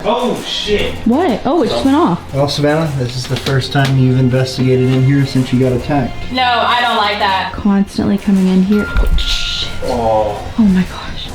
Oh shit! What? Oh, it just went off. Well, Savannah, this is the first time you've investigated in here since you got attacked. No, I don't like that. Constantly coming in here. Oh, shit. Oh my gosh.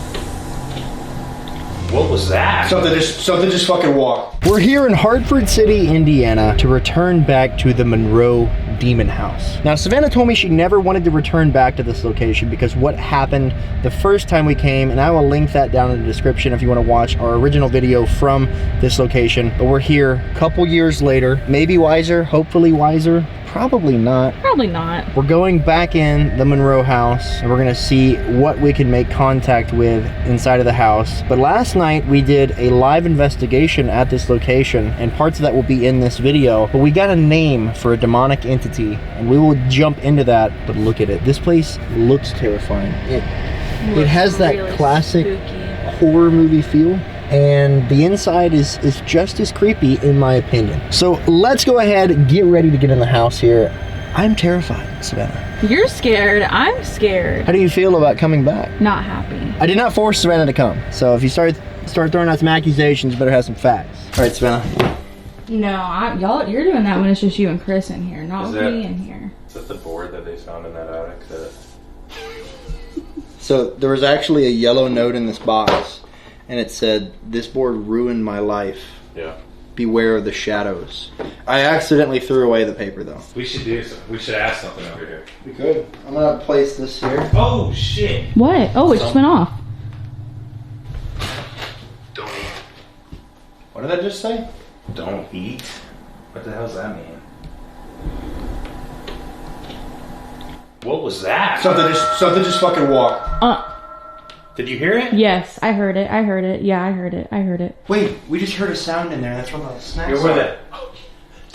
What was that? Something just fucking walked. We're here in Hartford City, Indiana, to return back to the Monroe Demon House. Now, Savannah told me she never wanted to return back to this location because what happened the first time we came, and I will link that down in the description if you want to watch our original video from this location. But we're here a couple years later, maybe wiser, hopefully wiser. Probably not. Probably not. We're going back in the Monroe house and we're gonna see what we can make contact with inside of the house. But last night we did a live investigation at this location and parts of that will be in this video. But we got a name for a demonic entity and we will jump into that. But look at it. This place looks terrifying. It has that really classic spooky horror movie feel. And the inside is just as creepy in my opinion. So let's go ahead and get ready to get in the house here. I'm terrified, Savannah. You're scared. I'm scared. How do you feel about coming back? Not happy. I did not force Savannah to come. So if you start throwing out some accusations, you better have some facts. All right, Savannah. No, you're doing that when it's just you and Chris in here, not with me in here. Is that the board that they found in that attic? So there was actually a yellow note in this box. And it said, "This board ruined my life. Yeah. Beware of the shadows." I accidentally threw away the paper though. We should ask something over here. We could. I'm gonna place this here. Oh shit! What? Oh, it just went off. Don't eat. What did I just say? Don't eat? What the hell does that mean? What was that? Something just fucking walked. Did you hear it? Yes, I heard it. Yeah, I heard it. Wait, we just heard a sound in there. That's what the snacks You're are. with it.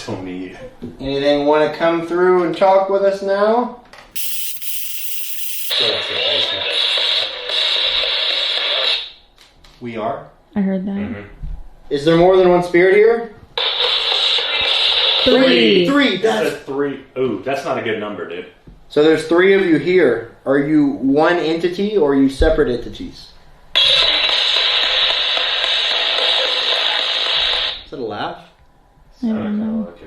Don't eat. Anything want to come through and talk with us now? We are. I heard that. Mm-hmm. Is there more than one spirit here? Three. That's 3. Ooh, that's not a good number, dude. So there's 3 of you here. Are you one entity or are you separate entities? Is that a laugh? I don't know. What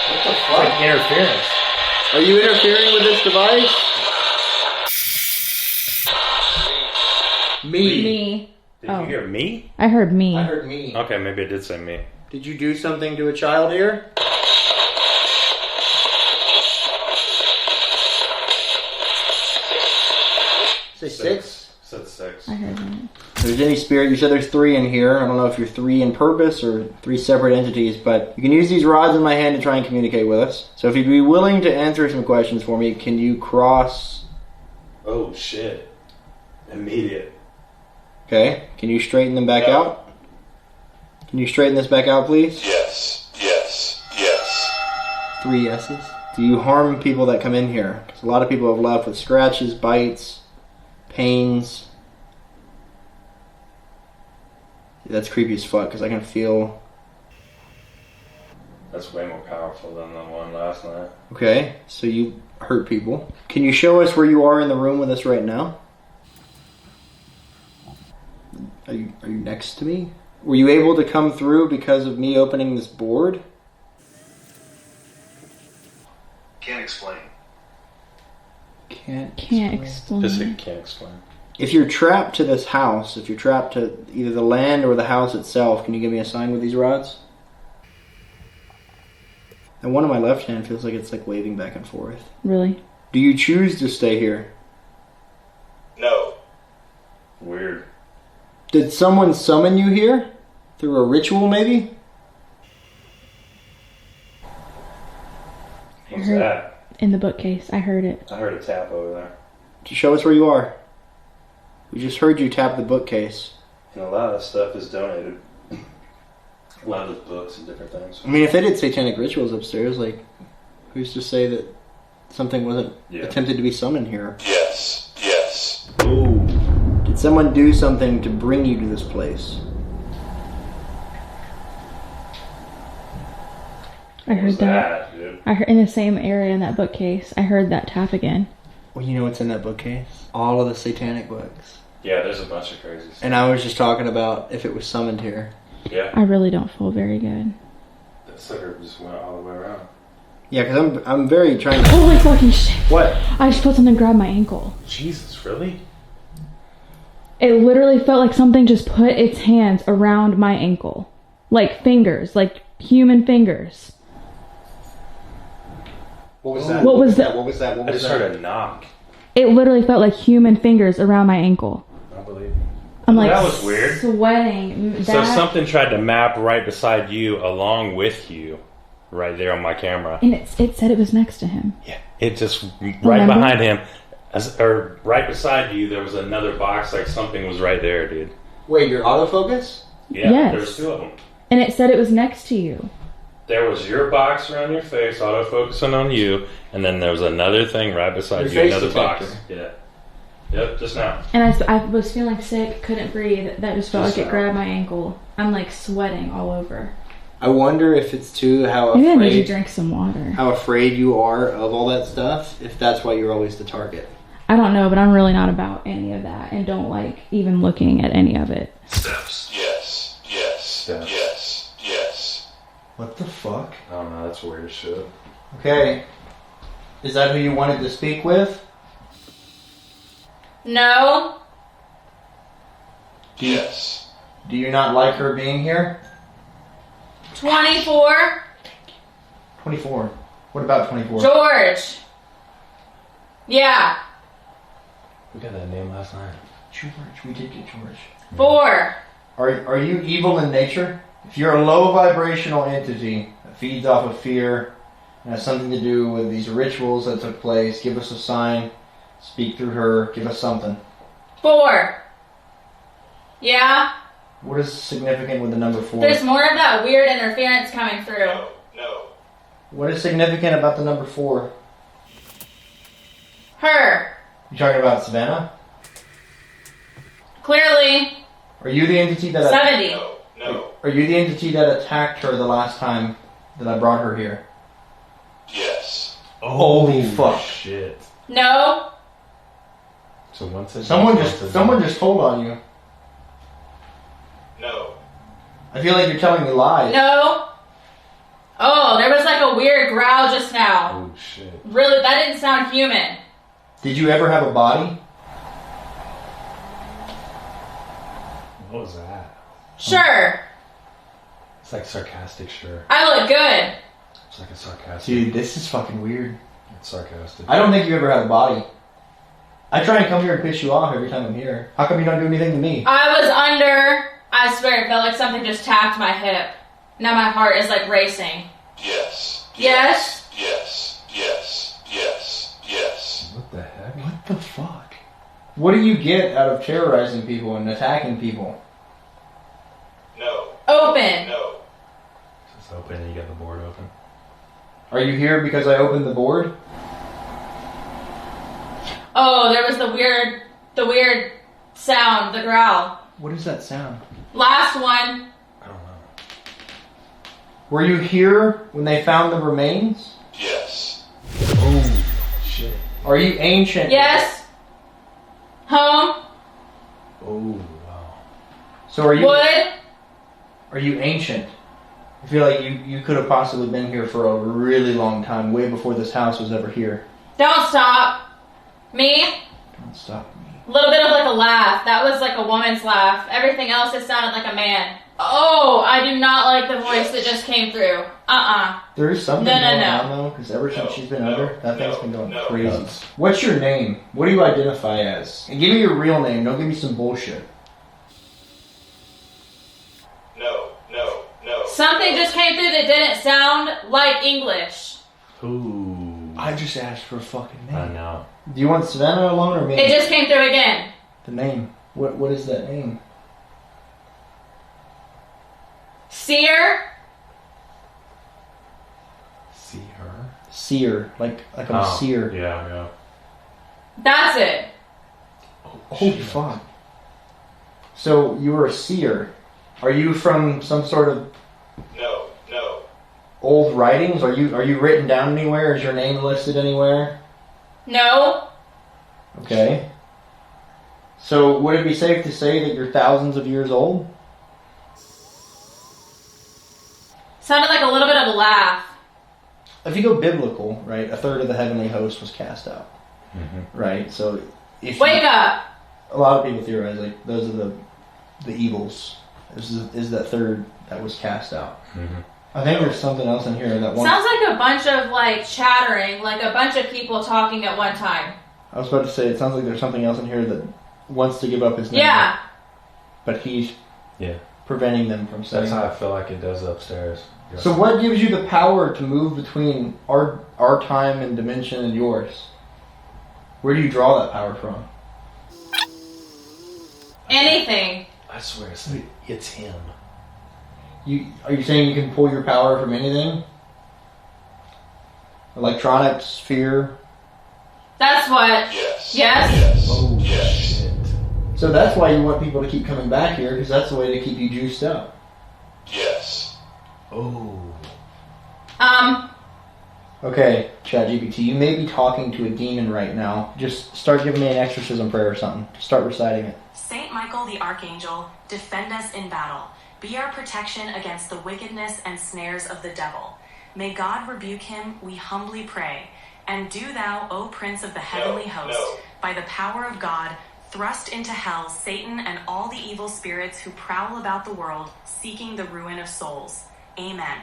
What the fuck? like interference. Are you interfering with this device? Me. Did you hear me? I heard me. I heard me. Okay, maybe I did say me. Did you do something to a child here? Say 6? Said 6. I heard that. If there's any spirit, you said there's 3 in here. I don't know if you're 3 in purpose or 3 separate entities, but you can use these rods in my hand to try and communicate with us. So if you'd be willing to answer some questions for me, can you cross? Oh shit. Immediate. Okay, can you straighten them back out? Can you straighten this back out, please? Yes. 3 yeses. Do you harm people that come in here? Because a lot of people have left with scratches, bites, pains. That's creepy as fuck, because I can feel... That's way more powerful than the one last night. Okay, so you hurt people. Can you show us where you are in the room with us right now? Are you next to me? Were you able to come through because of me opening this board? Can't explain. Can't explain. Just can't explain. If you're trapped to this house, if you're trapped to either the land or the house itself, can you give me a sign with these rods? And one on my left hand feels like it's like waving back and forth. Really? Do you choose to stay here? No. Weird. Did someone summon you here? Through a ritual, maybe? What's that? In the bookcase. I heard it. I heard a tap over there. To show us where you are. We just heard you tap the bookcase. And a lot of that stuff is donated. A lot of those books and different things. I mean, if they did satanic rituals upstairs, like, who's to say that something wasn't attempted to be summoned here? Yes. Ooh. Did someone do something to bring you to this place? I heard that. Dude? I heard in the same area in that bookcase. I heard that tap again. Well, you know what's in that bookcase? All of the satanic books. Yeah, there's a bunch of crazy stuff. And I was just talking about if it was summoned here. Yeah. I really don't feel very good. That sucker just went all the way around. Yeah, because I'm very trying to... Holy fucking shit. What? I just felt something grab my ankle. Jesus, really? It literally felt like something just put its hands around my ankle. Like fingers, like human fingers. What was that? What was that? What was that? What I was just that? heard a knock. It literally felt like human fingers around my ankle. I believe it. I'm like That was weird. sweating. So something tried to map right beside you along with you. Right there on my camera. And it said it was next to him. Yeah. It just, right Remember? behind him, or right beside you, there was another box, like something was right there, dude. Wait, your autofocus? Yeah, Yes. there was two of them. And it said it was next to you. There was your box around your face, autofocusing on you, and then there was another thing right beside Your you, face another detector. box. Yeah. Yep, just now. And I was feeling sick, couldn't breathe. That just felt Just like it now. grabbed my ankle. I'm like sweating all over. I wonder if it's too how Maybe I need to afraid drink some water. how afraid you are of all that stuff. If that's why you're always the target. I don't know, but I'm really not about any of that and don't like even looking at any of it. Steps. Yes. Yes. Steps. Yes. Yes. What the fuck? I don't know, that's weird as shit. Okay, is that who you wanted to speak with? No. Yes. Do you not like her being here? 24. 24. What about 24? George. Yeah. We got that name last night. George. We did get George. 4. Are you evil in nature? If you're a low vibrational entity that feeds off of fear and has something to do with these rituals that took place, give us a sign. Speak through her. Give us something. 4. Yeah. What is significant with the number 4? There's more of that weird interference coming through. No. No. What is significant about the number 4? Her. You talking about Savannah? Clearly. Are you the entity that 70. No. No. Are you the entity that attacked her the last time that I brought her here? Yes. Holy fuck. Shit. No. So once it's Someone just told on you. No. I feel like you're telling me lies. No. Oh, there was like a weird growl just now. Oh shit. Really, that didn't sound human. Did you ever have a body? What was that? Sure. It's like sarcastic, sure. I look good. It's like a sarcastic. Dude, this is fucking weird. It's sarcastic. I don't think you ever had a body. I try and come here and piss you off every time I'm here. How come you don't do anything to me? I was under. I swear, it felt like something just tapped my hip. Now my heart is like racing. Yes. Yes. Yes. Yes. Yes. Yes. What the heck? What the fuck? What do you get out of terrorizing people and attacking people? No. Open. No. It's open and you got the board open. Are you here because I opened the board? Oh, there was the weird sound, the growl. What is that sound? Last one. I don't know. Were you here when they found the remains? Yes. Oh shit. Are you ancient? Yes. Home. Oh wow. So are you? Wood. Are you ancient? I feel like you could have possibly been here for a really long time, way before this house was ever here. Don't stop. Me. Don't stop me. A little bit of like a laugh. That was like a woman's laugh. Everything else, it sounded like a man. Oh, I do not like the voice that just came through. There is something No, no, going no. on though, because ever since No, she's been no, under, that thing's no, been going no. crazy. What's your name? What do you identify as? And give me your real name. Don't give me some bullshit. No. No. No. Something just came through that didn't sound like English. Ooh. I just asked for a fucking name. I know. Do you want Savannah alone or me? It just came through again. The name. What is that name? Seer. See her? Seer. Like I'm a seer. Yeah, yeah. That's it. Holy fuck. So you were a seer. Are you from some sort of No. No. old writings? Are you written down anywhere? Is your name listed anywhere? No. Okay. So would it be safe to say that you're thousands of years old? Sounded like a little bit of a laugh. If you go biblical, right, a third of the heavenly host was cast out. Mm-hmm. Right? So if Wake up! a lot of people theorize like those are the evils. This is that third that was cast out. Mm-hmm. I think there's something else in here that Sounds like a bunch of like chattering, like a bunch of people talking at one time. I was about to say it sounds like there's something else in here that wants to give up his name. Yeah. But he's Yeah. preventing them from saying That's how that. I feel like it does upstairs. So what gives you the power to move between our time and dimension and yours? Where do you draw that power from? Anything. I swear it's him. Are you saying you can pull your power from anything? Electronics, fear? That's what. Yes. Yes? Yes. Oh, Yes. shit. So that's why you want people to keep coming back here, because that's the way to keep you juiced up. Yes. Oh. Okay, ChatGPT, you may be talking to a demon right now. Just start giving me an exorcism prayer or something. Just start reciting it. Saint Michael the Archangel, defend us in battle. Be our protection against the wickedness and snares of the devil. May God rebuke him, we humbly pray. And do thou, O Prince of the heavenly host, by the power of God, thrust into hell Satan and all the evil spirits who prowl about the world, seeking the ruin of souls. Amen.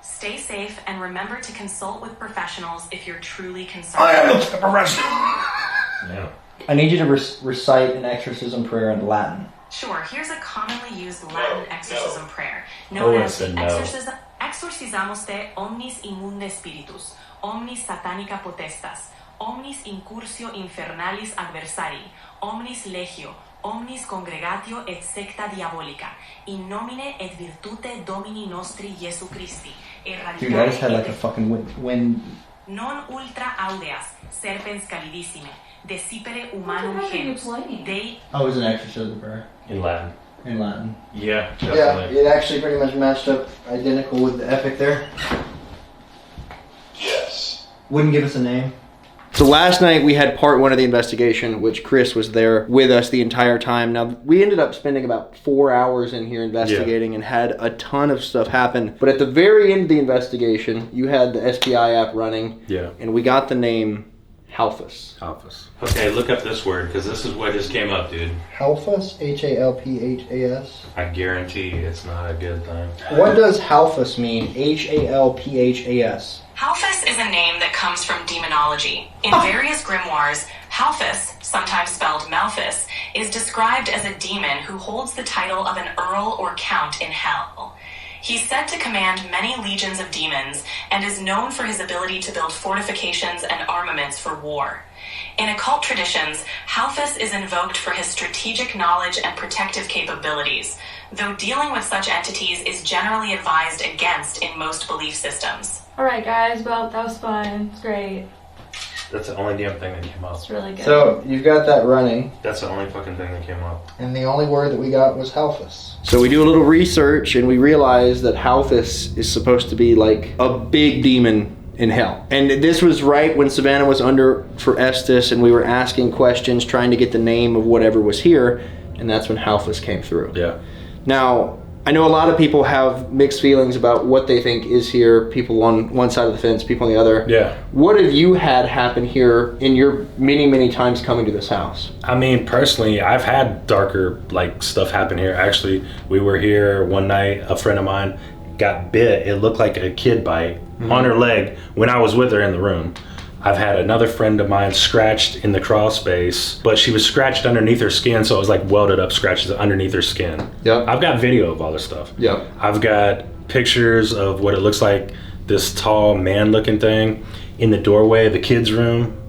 Stay safe and remember to consult with professionals if you're truly concerned. I am a professional. Yeah. I need you to recite an exorcism prayer in Latin. Sure, here's a commonly used Latin exorcism prayer, Oh, known I as the said no. Exorcisamos te omnis immunda spiritus, omnis satanica potestas, omnis incursio infernalis adversari, omnis legio, omnis congregatio et secta diabolica, in nomine et virtute Domini nostri Jesu Christi, Dude, I just had like a fucking wind. non ultra audeas, serpens calidissime, decipere humanum genus, Dei Oh, it was an exorcism prayer In Latin. in Latin. Yeah, Yeah, definitely. it actually pretty much matched up identical with the epic there. Yes. Wouldn't give us a name. So last night we had part one of the investigation, which Chris was there with us the entire time. Now, we ended up spending about 4 hours in here investigating and had a ton of stuff happen. But at the very end of the investigation, you had the SPI app running. Yeah. And we got the name Halphus. Office. Okay, look up this word, because this is what just came up, dude. Halphus? Halphas? I guarantee it's not a good thing. What does Halphus mean? Halphas. Halphus is a name that comes from demonology. In various grimoires, Halphus, sometimes spelled Malphus, is described as a demon who holds the title of an earl or count in hell. He's said to command many legions of demons and is known for his ability to build fortifications and armaments for war. In occult traditions, Halphus is invoked for his strategic knowledge and protective capabilities, though dealing with such entities is generally advised against in most belief systems. Alright guys, well that was fun. It's great. That's the only damn thing that came up. It's really good. So, you've got that running. That's the only fucking thing that came up. And the only word that we got was Halphus. So we do a little research and we realize that Halphus is supposed to be like a big demon in hell. And this was right when Savannah was under for Estes and we were asking questions trying to get the name of whatever was here, and that's when Halphus came through. Yeah. Now, I know a lot of people have mixed feelings about what they think is here, people on one side of the fence, people on the other. Yeah. What have you had happen here in your many, many times coming to this house? I mean, personally, I've had darker, like, stuff happen here. Actually, we were here one night, a friend of mine got bit. It looked like a kid bite on her leg when I was with her in the room. I've had another friend of mine scratched in the crawl space, but she was scratched underneath her skin, so it was like welded up scratches underneath her skin. Yep. I've got video of all this stuff. Yep. I've got pictures of what it looks like, this tall man-looking thing in the doorway of the kids' room.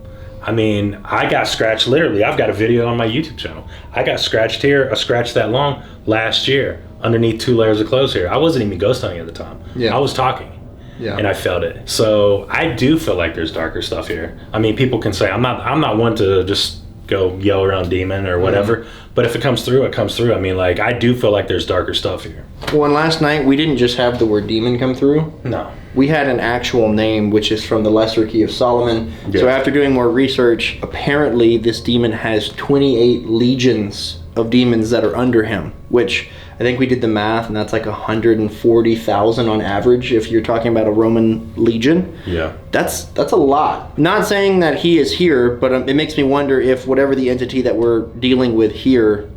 I mean, I got scratched literally. I've got a video on my YouTube channel. I got scratched here, a scratch that long, last year, underneath 2 layers of clothes here. I wasn't even ghost hunting at the time. Yeah. I was talking. Yeah. And I felt it. So I do feel like there's darker stuff here. I mean, people can say I'm not one to just go yell around demon or whatever, but if it comes through, it comes through. I mean, like, I do feel like there's darker stuff here. Well, and last night we didn't just have the word demon come through. No. we had an actual name, which is from the Lesser Key of Solomon. Yeah. So after doing more research, apparently this demon has 28 legions of demons that are under him, which I think we did the math, and that's like 140,000 on average if you're talking about a Roman legion. Yeah. That's a lot. Not saying that he is here, but it makes me wonder if whatever the entity that we're dealing with here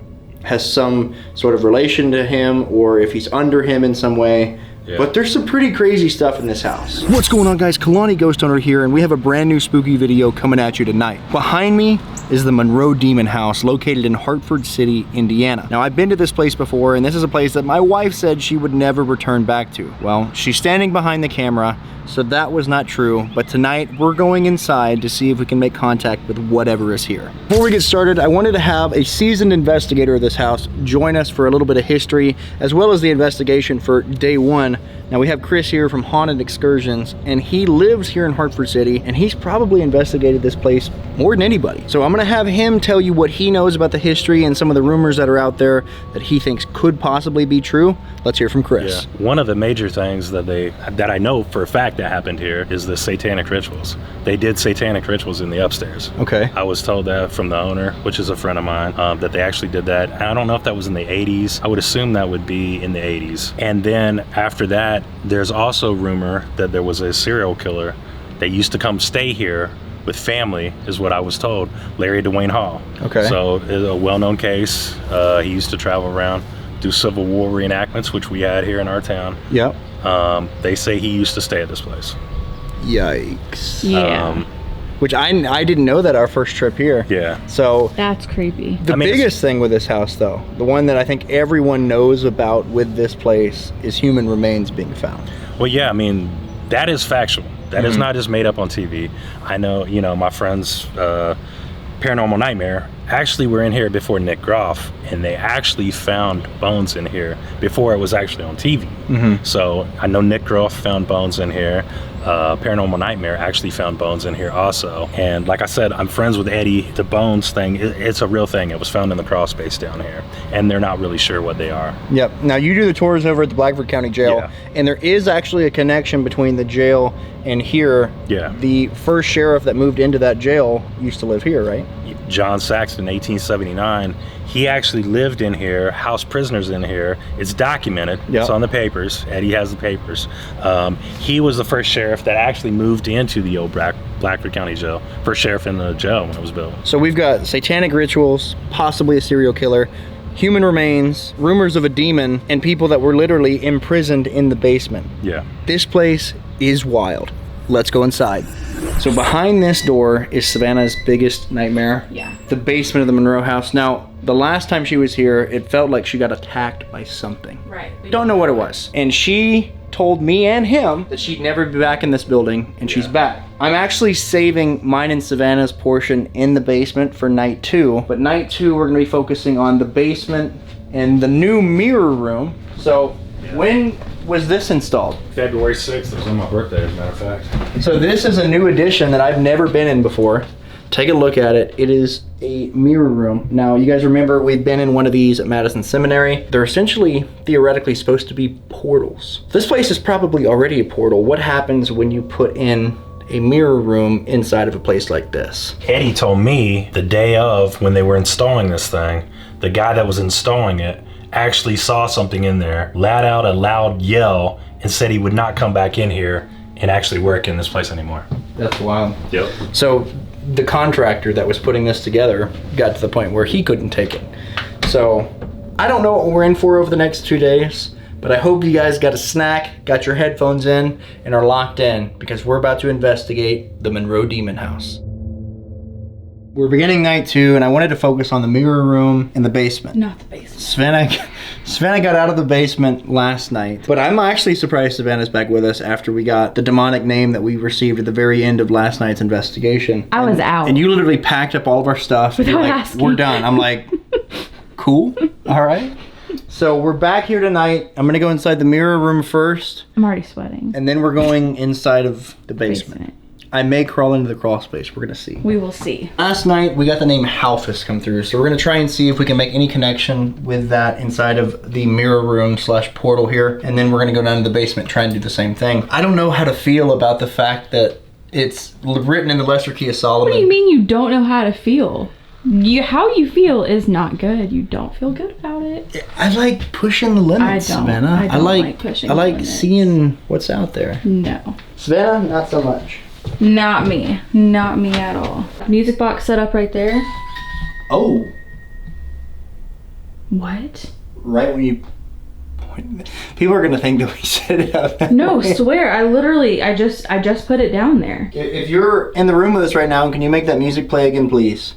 has some sort of relation to him, or if he's under him in some way. Yeah. But there's some pretty crazy stuff in this house. What's going on, guys? Kalani Ghost Hunter here, and we have a brand new spooky video coming at you tonight. Behind me is the Monroe Demon House, located in Hartford City, Indiana. Now, I've been to this place before, and this is a place that my wife said she would never return back to. Well, she's standing behind the camera, so that was not true. But tonight, we're going inside to see if we can make contact with whatever is here. Before we get started, I wanted to have a seasoned investigator of this house join us for a little bit of history, as well as the investigation for day one. Now, we have Chris here from Haunted Excursions, and he lives here in Hartford City, and he's probably investigated this place more than anybody. So I'm gonna have him tell you what he knows about the history and some of the rumors that are out there that he thinks could possibly be true. Let's hear from Chris. Yeah. One of the major things that I know for a fact that happened here is the satanic rituals. They did satanic rituals in the upstairs. Okay. I was told that from the owner, which is a friend of mine, that they actually did that. I don't know if that was in the 80s. I would assume that would be in the 80s. And then after that, there's also rumor that there was a serial killer that used to come stay here with family, is what I was told. Larry Dwayne Hall. Okay. So it's a well-known case. He used to travel around, do Civil War reenactments, which we had here in our town. Yep. They say he used to stay at this place. Yikes. Yeah. Which I didn't know that our first trip here. Yeah. So That's creepy. the biggest thing with this house, though, the one that I think everyone knows about with this place, is human remains being found. Well, yeah, I mean, that is factual. That is not just made up on TV. I know, my friends, Paranormal Nightmare, actually were in here before Nick Groff, and they actually found bones in here before it was actually on TV. So I know Nick Groff found bones in here. Paranormal Nightmare actually found bones in here also. And like I said, I'm friends with Eddie. The bones thing, it's a real thing. It was found in the crawl space down here, and they're not really sure what they are. Yep. Now, you do the tours over at the Blackford County Jail, Yeah. and there is actually a connection between the jail and here. Yeah. The first sheriff that moved into that jail used to live here, right? John Saxton, 1879, he actually lived in here, housed prisoners in here. It's documented. Yep. It's on the papers. Eddie has the papers. He was the first sheriff that actually moved into the old Blackford County Jail. First sheriff in the jail when it was built. So we've got satanic rituals, possibly a serial killer, human remains, rumors of a demon, and people that were literally imprisoned in the basement. Yeah. This place is wild. Let's go inside. So behind this door is Savannah's biggest nightmare. Yeah. The basement of the Monroe house. Now, the last time she was here, it felt like she got attacked by something. Right. Don't know what it was. And she told me and him that she'd never be back in this building, and she's back. I'm actually saving mine and Savannah's portion in the basement for night 2. But night 2, we're gonna be focusing on the basement and the new mirror room. So when was this installed? February 6th. It was on my birthday, as a matter of fact. So this is a new addition that I've never been in before. Take a look at it. It is a mirror room. Now, you guys remember we've been in one of these at Madison Seminary. They're essentially, theoretically, supposed to be portals. This place is probably already a portal. What happens when you put in a mirror room inside of a place like this? Eddie told me the day of, when they were installing this thing, the guy that was installing it actually saw something in there, let out a loud yell, and said he would not come back in here and actually work in this place anymore. That's wild. Yep. So the contractor that was putting this together got to the point where he couldn't take it. So I don't know what we're in for over the next 2 days, but I hope you guys got a snack, got your headphones in, and are locked in, because we're about to investigate the Monroe Demon House. We're beginning night 2, and I wanted to focus on the mirror room and the basement. Not the basement. Savannah got out of the basement last night, but I'm actually surprised Savannah's back with us after we got the demonic name that we received at the very end of last night's investigation. I was out. And you literally packed up all of our stuff. And you're Without like, asking. we're done. I'm like, cool. All right. So we're back here tonight. I'm going to go inside the mirror room first, I'm already sweating. and then we're going inside of the basement. I may crawl into the crawl space. We're gonna see. We will see. Last night we got the name Halfus come through, so we're gonna try and see if we can make any connection with that inside of the mirror room / portal here, and then we're gonna go down to the basement and try and do the same thing. I don't know how to feel about the fact that it's written in the Lesser Key of Solomon. What do you mean you don't know how to feel? How you feel is not good. You don't feel good about it. I like pushing the limits, I don't. Savannah. I don't like pushing I like limits. seeing what's out there. No. Savannah, not so much. Not me. Not me at all. Music box set up right there. Oh. What? Right when you point. People are gonna think that we set it up. No, swear. I just put it down there. If you're in the room with us right now, can you make that music play again, please?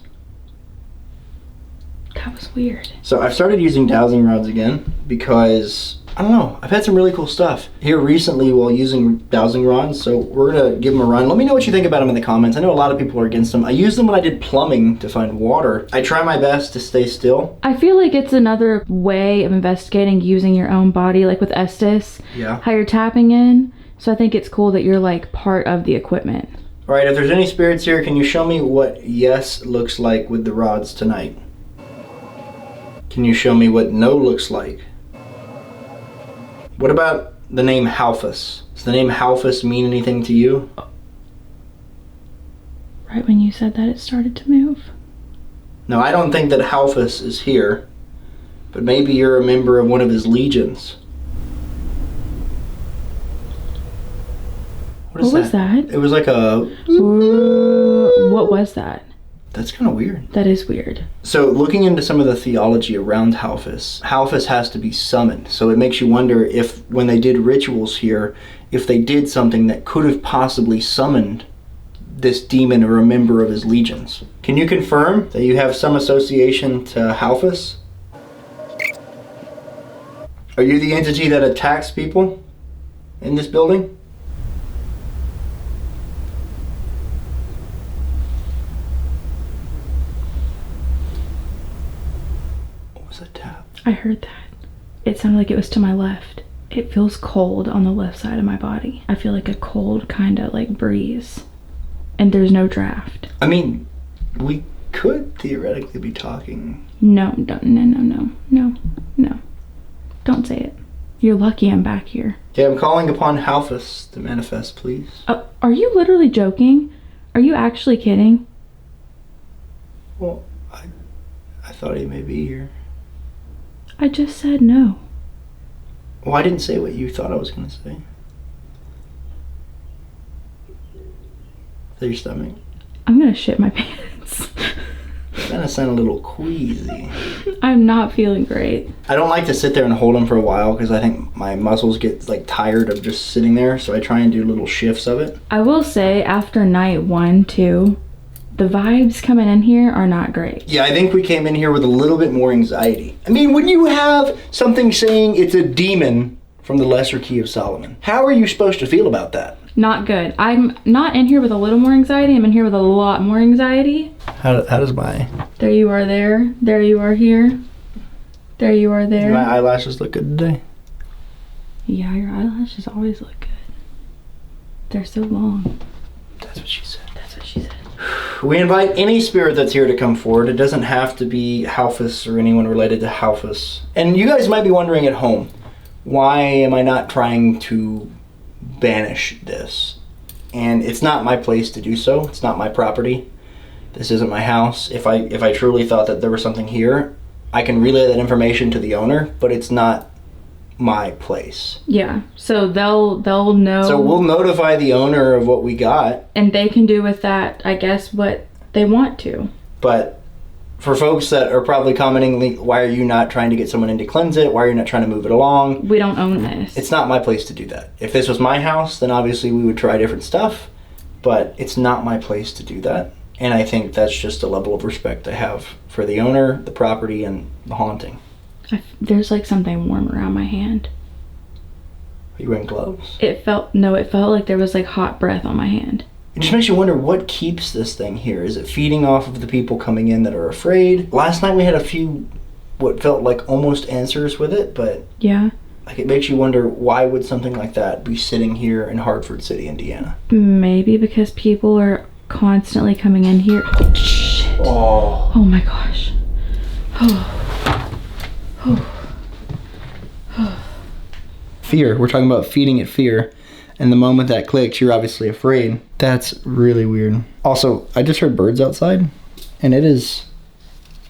That was weird. So I've started using dowsing rods again because, I don't know, I've had some really cool stuff here recently while using dowsing rods, so we're gonna give them a run. Let me know what you think about them in the comments. I know a lot of people are against them. I used them when I did plumbing to find water. I try my best to stay still. I feel like it's another way of investigating using your own body, like with Estes. Yeah. How you're tapping in. So I think it's cool that you're like part of the equipment. All right, if there's any spirits here, can you show me what yes looks like with the rods tonight? Can you show me what no looks like? What about the name Halfus? Does the name Halfus mean anything to you? Right when you said that, it started to move. No, I don't think that Halfus is here, but maybe you're a member of one of his legions. What was that? It was like a... Ooh, what was that? That's kind of weird. That is weird. So looking into some of the theology around Halfus has to be summoned. So it makes you wonder if when they did rituals here, if they did something that could have possibly summoned this demon or a member of his legions. Can you confirm that you have some association to Halfus? Are you the entity that attacks people in this building? Tap. I heard that. It sounded like it was to my left. It feels cold on the left side of my body. I feel like a cold kind of like breeze. And there's no draft. I mean, we could theoretically be talking. No. Don't say it. You're lucky I'm back here. Okay, I'm calling upon Halfus to manifest, please. Are you literally joking? Are you actually kidding? Well, I thought he may be here. I just said no. Well, I didn't say what you thought I was going to say. Is that your stomach? I'm gonna shit my pants. It's gonna sound a little queasy. I'm not feeling great. I don't like to sit there and hold him for a while because I think my muscles get like tired of just sitting there, so I try and do little shifts of it. I will say after night 1, 2, the vibes coming in here are not great. Yeah, I think we came in here with a little bit more anxiety. I mean, when you have something saying it's a demon from the Lesser Key of Solomon, how are you supposed to feel about that? Not good. I'm not in here with a little more anxiety. I'm in here with a lot more anxiety. How does my... There you are there. There you are here. There you are there. My eyelashes look good today? Yeah, your eyelashes always look good. They're so long. That's what she said. That's what she said. We invite any spirit that's here to come forward. It doesn't have to be Halfus or anyone related to Halfus. And you guys might be wondering at home, why am I not trying to banish this? And it's not my place to do so. It's not my property. This isn't my house. If I truly thought that there was something here, I can relay that information to the owner, but it's not my place. Yeah, so they'll know. So we'll notify the owner of what we got. And they can do with that, I guess, what they want to. But for folks that are probably commenting, why are you not trying to get someone in to cleanse it? Why are you not trying to move it along? We don't own this. It's not my place to do that. If this was my house, then obviously we would try different stuff, but it's not my place to do that. And I think that's just a level of respect I have for the owner, the property, and the haunting. There's like something warm around my hand. Are you wearing gloves? It felt like there was like hot breath on my hand. It just makes you wonder what keeps this thing here. Is it feeding off of the people coming in that are afraid? Last night we had a few what felt like almost answers with it, but yeah, Like, it makes you wonder, why would something like that be sitting here in Hartford City, Indiana? Maybe because people are constantly coming in here. Oh, shit. Oh. Oh my gosh. Fear. We're talking about feeding it fear. And the moment that clicks, you're obviously afraid. That's really weird. Also, I just heard birds outside, and it is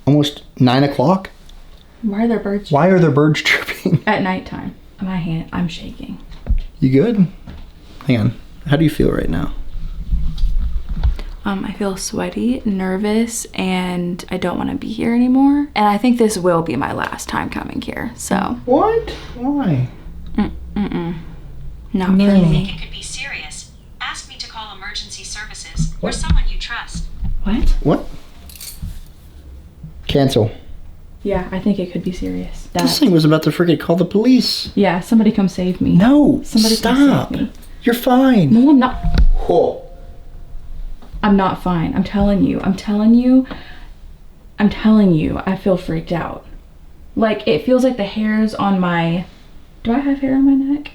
almost 9 o'clock. Why are there birds? Why are there birds chirping? At nighttime. I'm shaking. You good? Hang on. How do you feel right now? I feel sweaty, nervous, and I don't want to be here anymore. And I think this will be my last time coming here, so. What? Why? Not for me. It could be serious. Ask me to call emergency services or someone you trust. What? What? Cancel. Yeah, I think it could be serious. This thing was about to freaking call the police. Yeah, somebody come save me. No, Somebody stop. come save me. You're fine. No, I'm not. Oh. I'm not fine. I'm telling you. I feel freaked out. Like, it feels like the hairs on my... Do I have hair on my neck?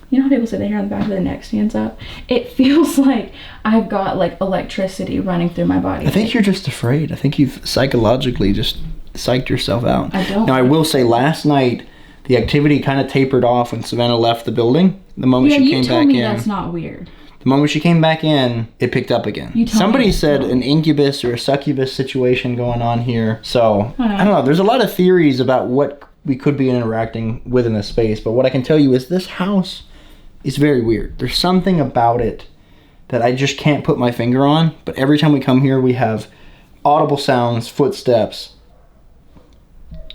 You know how people say the hair on the back of the neck stands up? It feels like I've got, like, electricity running through my body. I think you're just afraid. I think you've psychologically just psyched yourself out. I don't. Now, I will say, last night, the activity kind of tapered off when Savannah left the building. The moment she came back in. Yeah, you told me that's not weird. The moment she came back in, it picked up again. Somebody said an incubus or a succubus situation going on here. So, I don't know. There's a lot of theories about what we could be interacting with in this space. But what I can tell you is this house is very weird. There's something about it that I just can't put my finger on. But every time we come here, we have audible sounds, footsteps.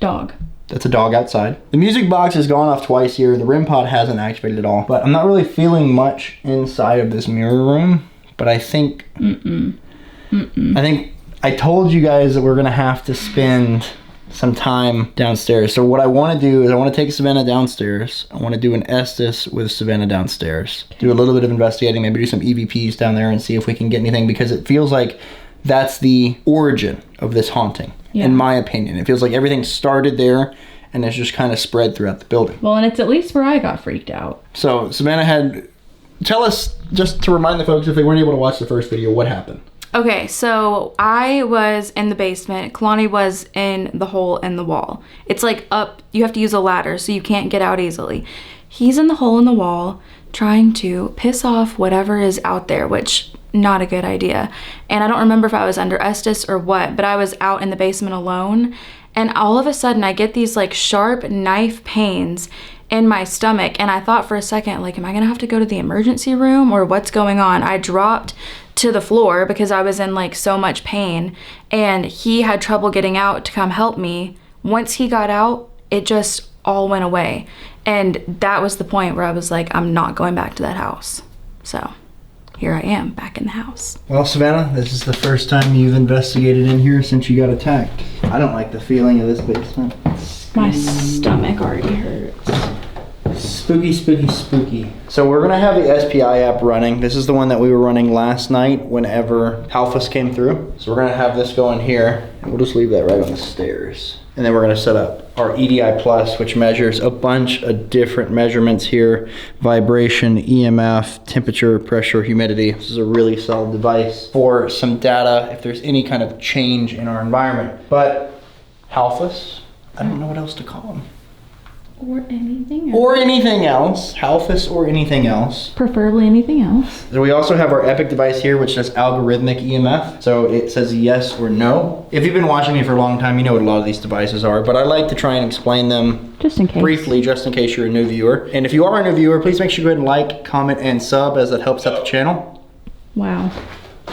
Dog. That's a dog outside. The music box has gone off twice here. The REM pod hasn't activated at all. But I'm not really feeling much inside of this mirror room. But I think... I think I told you guys that we're going to have to spend some time downstairs. So what I want to do is I want to take Savannah downstairs. I want to do an Estes with Savannah downstairs. Okay. Do a little bit of investigating. Maybe do some EVPs down there and see if we can get anything. Because it feels like that's the origin of this haunting. Yeah. In my opinion. It feels like everything started there and it's just kind of spread throughout the building. Well, and it's at least where I got freaked out. So, Savannah tell us, just to remind the folks if they weren't able to watch the first video, what happened? Okay, so I was in the basement. Kalani was in the hole in the wall. It's like up, you have to use a ladder so you can't get out easily. He's in the hole in the wall trying to piss off whatever is out there, which... not a good idea. And I don't remember if I was under Estes or what, but I was out in the basement alone, and all of a sudden I get these like sharp knife pains in my stomach, and I thought for a second, like, am I gonna have to go to the emergency room or what's going on? I dropped to the floor because I was in like so much pain, and he had trouble getting out to come help me. Once he got out, it just all went away, and that was the point where I was like, I'm not going back to that house. So here I am, back in the house. Well, Savannah, this is the first time you've investigated in here since you got attacked. I don't like the feeling of this basement. My stomach already hurts. Spooky, spooky, spooky. So we're gonna have the SPI app running. This is the one that we were running last night whenever Halfus came through. So we're gonna have this going here, and we'll just leave that right on the stairs. And then we're gonna set up our EDI Plus, which measures a bunch of different measurements here. Vibration, EMF, temperature, pressure, humidity. This is a really solid device for some data if there's any kind of change in our environment. But Halfus, I don't know what else to call him. Or anything else. Or anything else. Halfus or anything else. Preferably anything else. So we also have our Epic device here, which does algorithmic EMF. So it says yes or no. If you've been watching me for a long time, you know what a lot of these devices are, but I like to try and explain them just in case. Briefly, just in case you're a new viewer. And if you are a new viewer, please make sure you go ahead and like, comment, and sub, as that helps out the channel. Wow.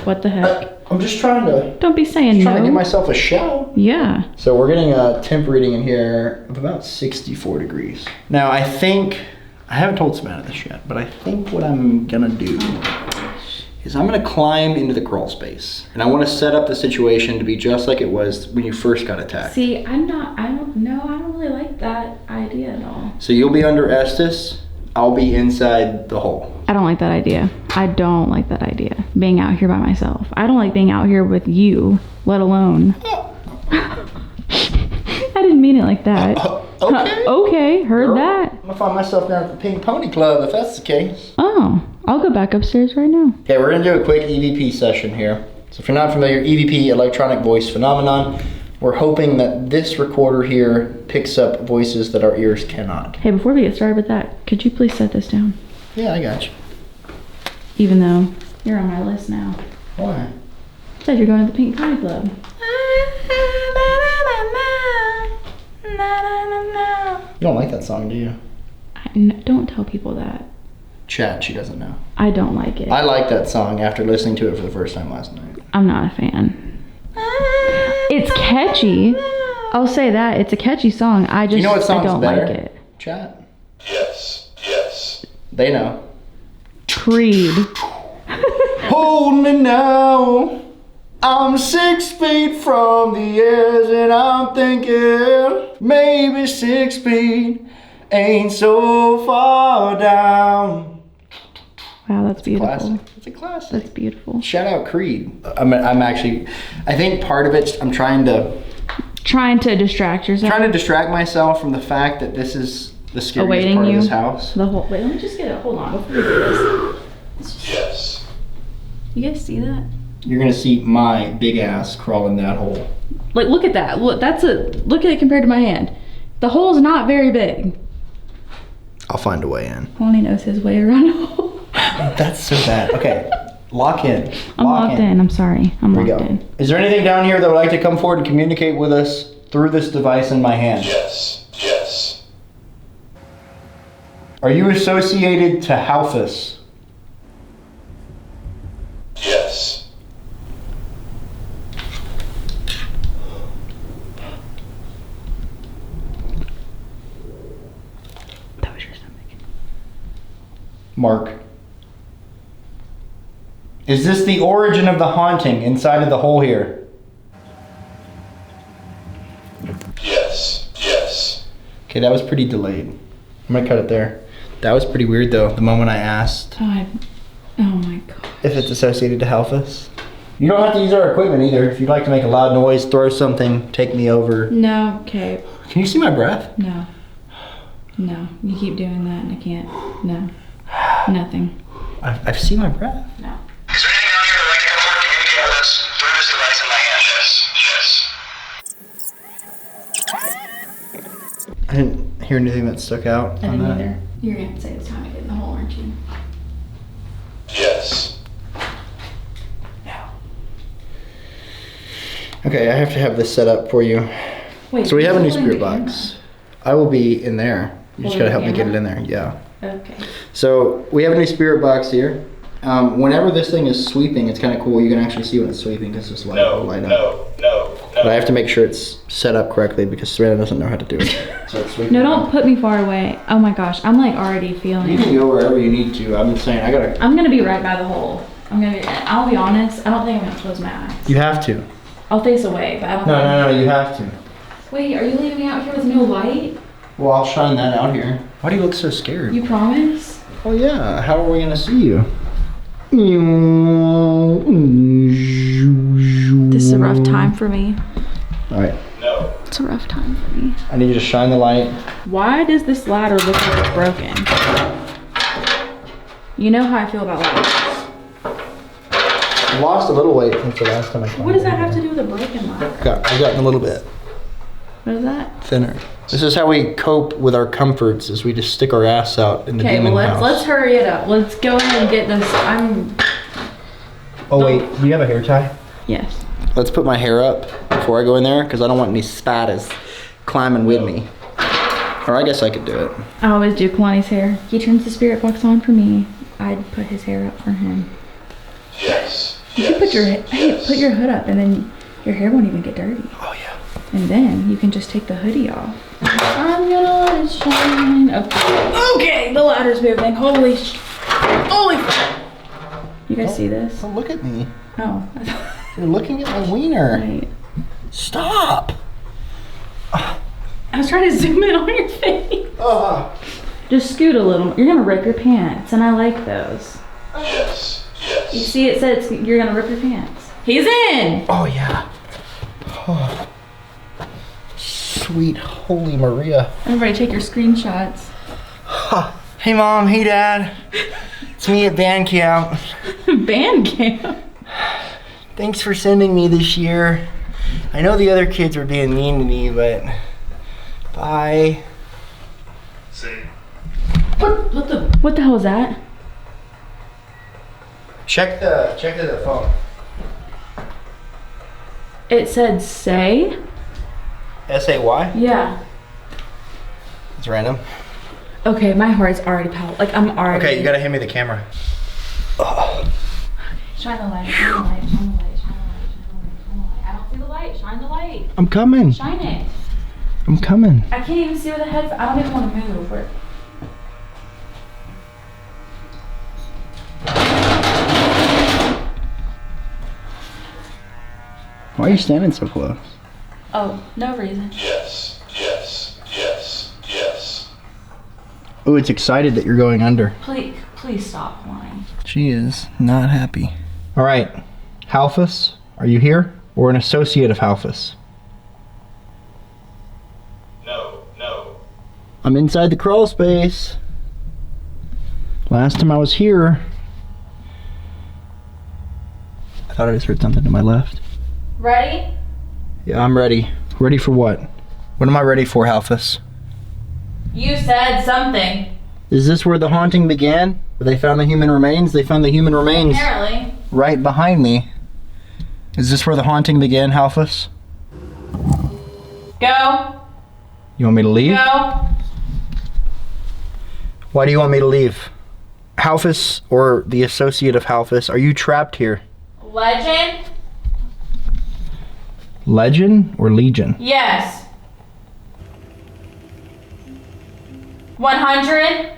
What the heck? I'm just trying to... Don't be saying no. Trying to give myself a shout. Yeah. So we're getting a temp reading in here of about 64 degrees. Now I think, I haven't told Savannah this yet, but I think what I'm gonna do is I'm gonna climb into the crawl space. And I wanna set up the situation to be just like it was when you first got attacked. See, I don't really like that idea at all. So you'll be under Estes, I'll be inside the hole. I don't like that idea. I don't like that idea. Being out here by myself. I don't like being out here with you, let alone. I didn't mean it like that. Okay. Okay, heard that. gonna find myself down at the Pink Pony Club if that's the case. Oh, I'll go back upstairs right now. Okay, we're gonna do a quick EVP session here. So if you're not familiar, EVP, electronic voice phenomenon. We're hoping that this recorder here picks up voices that our ears cannot. Hey, before we get started with that, could you please set this down? Yeah, I got you. Even though you're on my list now. Why? Said you're going to the Pink Pony Club. You don't like that song, do you? Don't tell people that. Chat, she doesn't know. I don't like it. I like that song after listening to it for the first time last night. I'm not a fan. It's catchy. I'll say that. It's a catchy song. I just You know what I song's don't better? like it. Chat. Yes. Yes. They know. Creed. Hold me now. I'm 6 feet from the edge and I'm thinking maybe 6 feet ain't so far down. Wow, that's beautiful. Classic. It's a classic. That's beautiful. Shout out Creed. I'm actually, I think part of it, I'm trying to distract yourself. trying to distract myself from the fact that this is the scariest Awaiting part you. of this house. The whole wait. Let me just get it. Hold on before we do this. Yes. You guys see that? You're gonna see my big ass crawl in that hole. Like, look at that. Look, look at it compared to my hand. The hole's not very big. I'll find a way in. Kalani knows his way around a hole. That's so bad. Okay, lock in. I'm locked in. I'm sorry. I'm Here we locked go. in. Is there anything down here that would like to come forward and communicate with us through this device in my hand? Yes. Yes. Are you associated to Halphus? Yes. That was your stomach. Mark. Is this the origin of the haunting inside of the hole here? Yes. Yes. Okay, that was pretty delayed. I'm gonna cut it there. That was pretty weird though, the moment I asked Oh my god. if it's associated to Halphus. You don't have to use our equipment either. If you'd like to make a loud noise, throw something, take me over. No. Okay. Can you see my breath? No. No. You keep doing that, and I can't. No. Nothing. I see my breath. No. Is there anything down here that would like to come forward and communicate with us through this device in my hand? Yes. Yes. I didn't hear anything that stuck out I on didn't that. either. You're gonna have to say this time I get in the hole, aren't you? Yes. Okay, I have to have this set up for you. Wait. So we have a new who's holding spirit the box. I will be in there. You just Holding gotta the help me get it camera? in there. Yeah. camera? Okay. So we have a new spirit box here. Whenever this thing is sweeping, it's kind of cool. You can actually see when it's sweeping because this light will No. light up. No. But I have to make sure it's set up correctly because Savannah doesn't know how to do it. So it's sweeping. No, don't put me far away. Oh my gosh, I'm like already feeling You it. can go wherever you need to. I'm saying I gotta. I'm gonna be right by the hole. I'll be honest, I don't think I'm gonna close my eyes. You have to. I'll face away, but I don't think. No. You have to. Wait, are you leaving me out here with no light? Well, I'll shine that out here. Why do you look so scared? You promise? Oh yeah. How are we gonna see you? This is a rough time for me. All right. No. It's a rough time for me. I need you to shine the light. Why does this ladder look like it's broken? You know how I feel about ladders. I lost a little weight since the last time I climbed. What does that have to do with a broken ladder? I've gotten a little bit What is that? thinner. This is how we cope with our comforts: is we just stick our ass out in the Okay, demon well house. let's hurry it up. Let's go ahead and get this. Oh wait, do you have a hair tie? Yes. Let's put my hair up before I go in there because I don't want any spiders climbing with me. Or I guess I could do it. I always do Kalani's hair. He turns the spirit box on for me. I'd put his hair up for him. Yes. You can put your hood up, and then your hair won't even get dirty. Oh yeah. And then you can just take the hoodie off. I'm gonna let it shine. Okay, the ladder's moving. Holy. You guys see this? Don't look at me. Oh. You're looking at my wiener. Right. Stop. I was trying to zoom in on your face. Ah. Just scoot a little. You're gonna rip your pants, and I like those. Yes. Yes. You see, it says you're gonna rip your pants. He's in. Oh yeah. Oh. Sweet holy Maria. Everybody, take your screenshots. Hey Mom, hey Dad. It's me at band camp. Band camp? Thanks for sending me this year. I know the other kids were being mean to me, but bye. See? What the hell is that? Check the phone. It said say? S-A-Y? Yeah. It's random. Okay, my heart's already like I'm already. Okay, you gotta hand me the camera. Shine the light, shine the light, shine the light, shine the light, shine the light, shine the light. I don't see the light, shine the light. I'm coming. Shine it. I'm coming. I can't even see where the head, I don't even want to move. Why are you standing so close? Oh, no reason. Yes, yes, yes, yes. Oh, it's excited that you're going under. Please stop lying. She is not happy. All right, Halfus, are you here? Or an associate of Halfus? No, no. I'm inside the crawl space. Last time I was here, I thought I just heard something to my left. Ready? Yeah, I'm ready. Ready for what? What am I ready for, Halfus? You said something. Is this where the haunting began? Where they found the human remains? They found the human remains Apparently. right behind me. Is this where the haunting began, Halfus? Go. You want me to leave? Go. Why do you want me to leave? Halfus, or the associate of Halfus, are you trapped here? Legend? Legend or Legion? Yes. 100?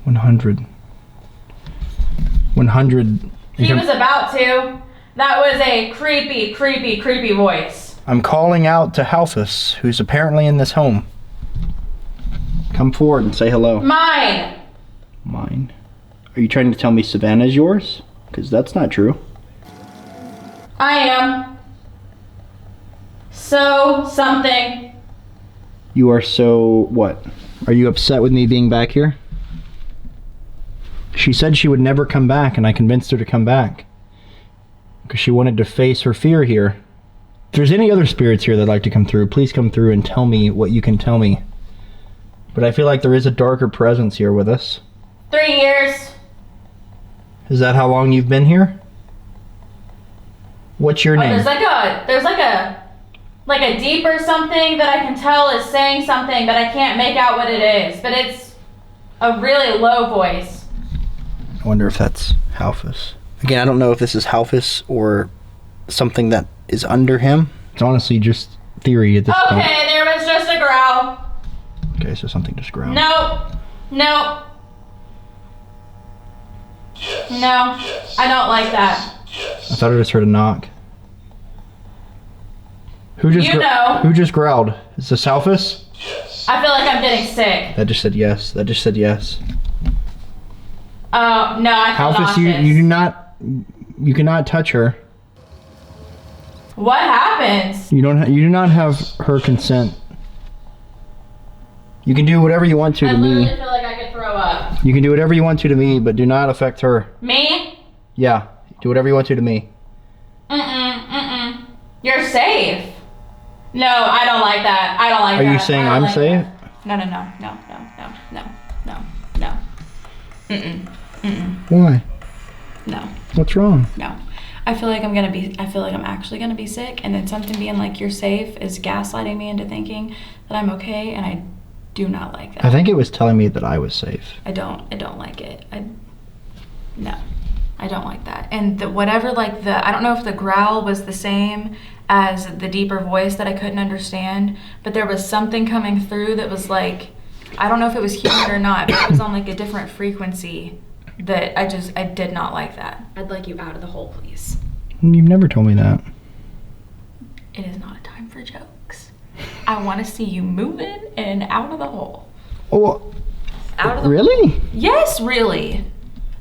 100. 100. He was about to. That was a creepy voice. I'm calling out to Halfus, who's apparently in this home. Come forward and say hello. Mine. Mine? Are you trying to tell me Savannah's yours? Because that's not true. I am. So something. You are so what? Are you upset with me being back here? She said she would never come back, and I convinced her to come back. Because she wanted to face her fear here. If there's any other spirits here that'd like to come through, please come through and tell me what you can tell me. But I feel like there is a darker presence here with us. 3 years. Is that how long you've been here? What's your name? There's like a deeper something that I can tell is saying something, but I can't make out what it is. But it's a really low voice. I wonder if that's Halfus. Again, I don't know if this is Halfus or something that is under him. It's honestly just theory at this point. Okay, there was just a growl. Okay, so something just growled. No. Yes. No. Yes. I don't like that. Yes. I thought I just heard a knock. Who just growled? Is this Halfus? Yes. I feel like I'm getting sick. That just said yes. That just said yes. Oh, no, I feel Halfus, nauseous. you cannot touch her. What happens? You do not have her consent. You can do whatever you want to I me. literally feel like I could throw up. You can do whatever you want to me, but do not affect her. Me? Yeah, do whatever you want to me. You're safe. No, I don't like that. I don't like that. Are you saying I'm safe? No. Why? No. What's wrong? No. I feel like I'm actually gonna be sick, and then something being like you're safe is gaslighting me into thinking that I'm okay, and I do not like that. I think it was telling me that I was safe. I don't like it. No, I don't like that. And I don't know if the growl was the same as the deeper voice that I couldn't understand, but there was something coming through that was like, I don't know if it was human or not, but it was on like a different frequency that I did not like that. I'd like you out of the hole, please. You've never told me that. It is not a time for jokes. I want to see you moving and out of the hole. Oh, Out of the really? Yes, really.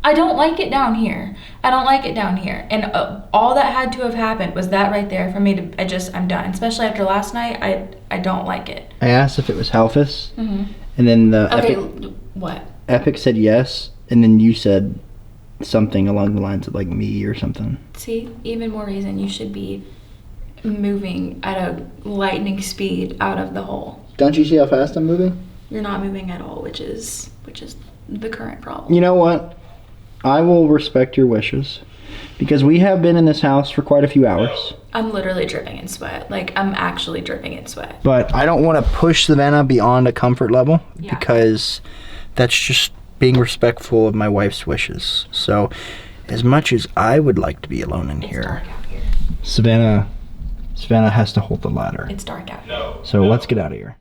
I don't like it down here. And all that had to have happened was that right there for me to, I'm done. Especially after last night, I don't like it. I asked if it was Halfus, And then the Okay, Epic, what? Epic said yes, and then you said something along the lines of like me or something. See, even more reason you should be moving at a lightning speed out of the hole. Don't you see how fast I'm moving? You're not moving at all, which is the current problem. You know what? I will respect your wishes because we have been in this house for quite a few hours. I'm literally dripping in sweat. Like, I'm actually dripping in sweat. But I don't want to push Savannah beyond a comfort level Yeah. because that's just being respectful of my wife's wishes. So, as much as I would like to be alone in It's here, dark out here. Savannah has to hold the ladder. It's dark out here. So let's get out of here.